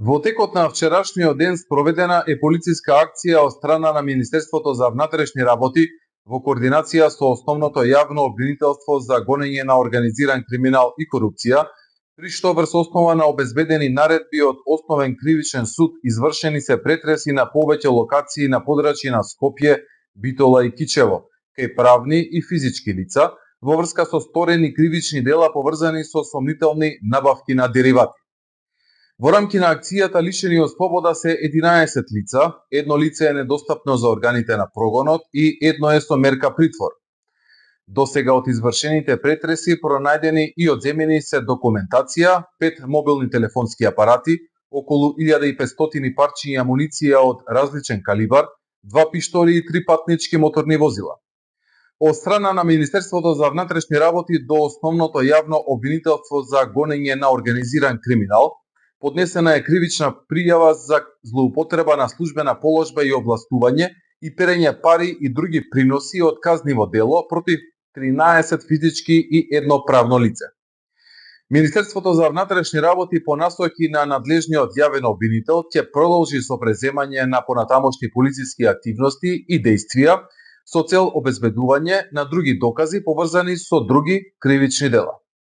Во текот на вчерашниот ден спроведена е полициска акција од страна на Министерството за внатрешни работи во координација со основното јавно обвинителство за гонење на организиран криминал и корупција, при што врз основа на обезбедени наредби од Основен кривичен суд извршени се претреси на повеќе локации на подрачје на Скопје, Битола и Кичево, кај правни и физички лица, во врска со сторени кривични дела поврзани со сомнителни набавки на деривати. Во рамки на акцијата лишени од слобода се 11 лица, едно лице е недостапно за органите на прогонот и едно е со мерка притвор. Досега од извршените претреси пронајдени и одземени се документација, 5 мобилни телефонски апарати, околу 1500 парчиња амуниција од различен калибар, 2 пиштоли и 3 патнички моторни возила. Од страна на Министерството за внатрешни работи до основното јавно обвинителство за гонење на организиран криминал, поднесена е кривична пријава за злоупотреба на службена положба и овластување и перење пари и други приноси од казниво дело против 13 физички и едно правно лице. Министерството за внатрешни работи по насоки на надлежниот јавен обвинител ќе продолжи со преземање на понатамошни полициски активности и дејствија со цел обезбедување на други докази поврзани со други кривични дела.